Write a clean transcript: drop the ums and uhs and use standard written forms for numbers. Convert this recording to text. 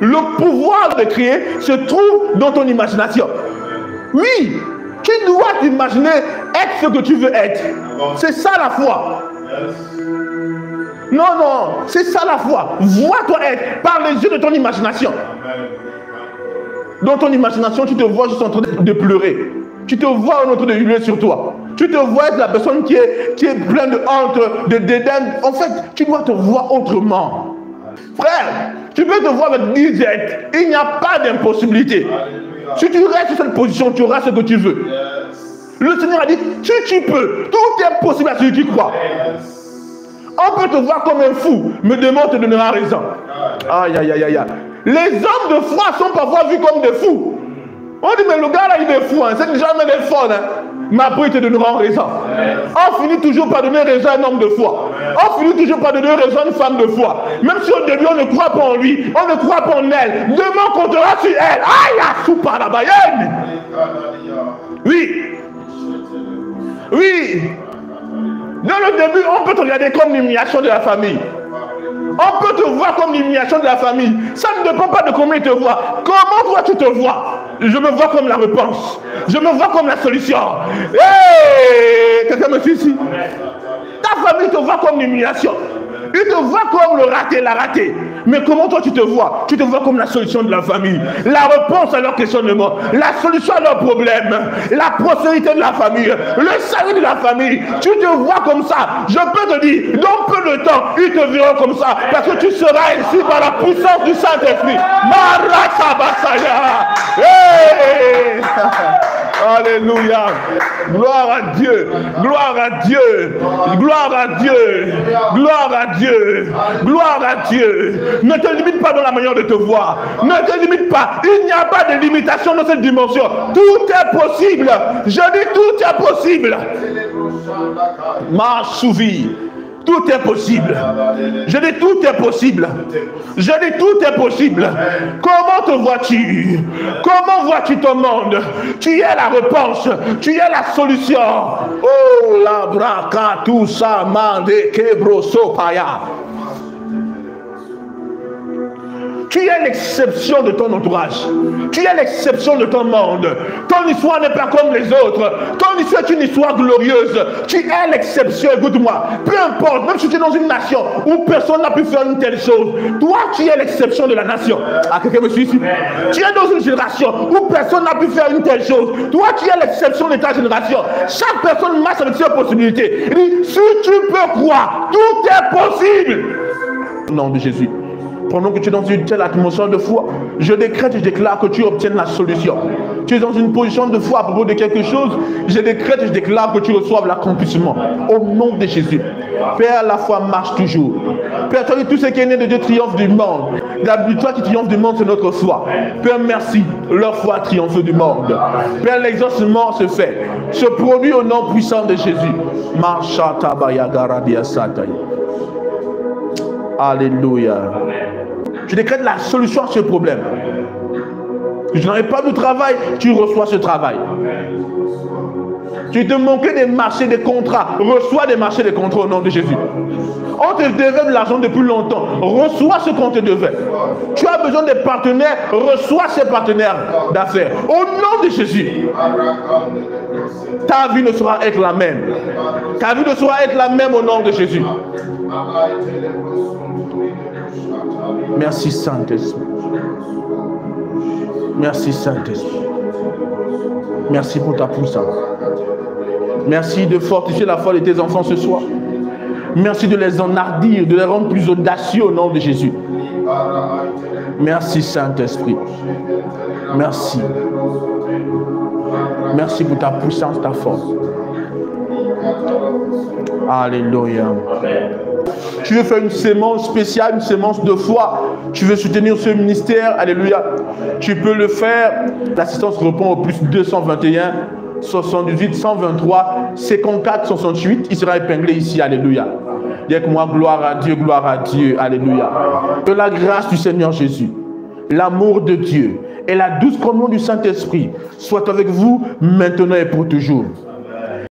Le pouvoir de créer se trouve dans ton imagination. Oui, tu dois t'imaginer être ce que tu veux être. C'est ça la foi. Non, non, c'est ça la foi. Vois-toi être par les yeux de ton imagination. Dans ton imagination, tu te vois juste en train de pleurer. Tu te vois en train de hurler sur toi. Tu te vois être la personne qui est pleine de honte, de dédain. En fait, tu dois te voir autrement. Frère, tu peux te voir avec disette. Il n'y a pas d'impossibilité. Si tu restes sur cette position, tu auras ce que tu veux. Le Seigneur a dit, tu peux. Tout est possible à celui qui croit. On peut te voir comme un fou, mais demain on te donnera raison. Aïe, aïe, aïe, aïe. Les hommes de foi sont parfois vus comme des fous. On dit, mais le gars là, il est fou, hein. C'est jamais des faux, hein. Mais après, ils te donneront raison. On finit toujours par donner raison à un homme de foi. On finit toujours par donner raison à une femme de foi. Même si au début, on ne croit pas en lui, on ne croit pas en elle. Demain, on comptera sur elle. Aïe, la soupe à la baïenne. Oui. Oui. Dans le début, on peut te regarder comme l'humiliation de la famille. On peut te voir comme l'humiliation de la famille. Ça ne dépend pas de comment il te voit. Comment toi tu te vois? Je me vois comme la réponse. Je me vois comme la solution. Hey, quelqu'un me suit ici? Ta famille te voit comme l'humiliation. Il te voit comme le raté, la ratée. Mais comment toi tu te vois? Tu te vois comme la solution de la famille. La réponse à leur questionnement. La solution à leurs problèmes. La prospérité de la famille. Le salut de la famille. Tu te vois comme ça. Je peux te dire, dans peu de temps, ils te verront comme ça. Parce que tu seras ici par la puissance du Saint-Esprit. Marasabasaya. Hey! Alléluia. Gloire à Dieu. Gloire à Dieu. Gloire à Dieu. Gloire à Dieu. Gloire à Dieu. Ne te limite pas dans la manière de te voir. Ne te limite pas. Il n'y a pas de limitation dans cette dimension. Tout est possible. Je dis tout est possible. Ma souvi. Tout est possible. Je dis tout est possible. Je dis tout est possible. Comment te vois-tu? Comment vois-tu ton monde? Tu es la réponse. Tu es la solution. Oh la braca tout ça mande kebroso paya. Tu es l'exception de ton entourage. Tu es l'exception de ton monde. Ton histoire n'est pas comme les autres. Ton histoire est une histoire glorieuse. Tu es l'exception, écoute-moi. Peu importe, même si tu es dans une nation où personne n'a pu faire une telle chose, toi, tu es l'exception de la nation. Ah, quelqu'un me suit ici? Tu es dans une génération où personne n'a pu faire une telle chose. Toi, tu es l'exception de ta génération. Chaque personne marche avec ses possibilités. Il dit, si tu peux croire, tout est possible. Au nom de Jésus. Pendant que tu es dans une telle atmosphère de foi, je décrète et je déclare que tu obtiennes la solution. Tu es dans une position de foi à propos de quelque chose, je décrète et je déclare que tu reçoives l'accomplissement. Au nom de Jésus. Père, la foi marche toujours. Père, toi, tout ce qui est né de Dieu triomphe du monde. La victoire qui triomphe du monde, c'est notre foi. Père, merci. Leur foi triomphe du monde. Père, l'exaucement se fait. Se produit au nom puissant de Jésus. Alléluia. Je décrète la solution à ce problème. Je n'aurai pas de travail, tu reçois ce travail. Tu te manquais des marchés, des contrats, reçois des marchés, des contrats au nom de Jésus. On te devait de l'argent depuis longtemps, reçois ce qu'on te devait. Tu as besoin de partenaires, reçois ces partenaires d'affaires. Au nom de Jésus. Ta vie ne sera être la même. Ta vie ne sera être la même au nom de Jésus. Merci Saint-Esprit. Merci Saint-Esprit. Merci pour ta puissance. Merci de fortifier la foi de tes enfants ce soir. Merci de les enhardir, de les rendre plus audacieux au nom de Jésus. Merci Saint-Esprit. Merci. Merci pour ta puissance, ta force. Alléluia. Tu veux faire une sémence spéciale, une sémence de foi. Tu veux soutenir ce ministère. Alléluia. Tu peux le faire. L'assistance répond au plus 221 78 123 54 68. Il sera épinglé ici. Alléluia. Dis avec moi, gloire à Dieu, gloire à Dieu. Alléluia. Que la grâce du Seigneur Jésus, l'amour de Dieu et la douce communion du Saint-Esprit soient avec vous maintenant et pour toujours.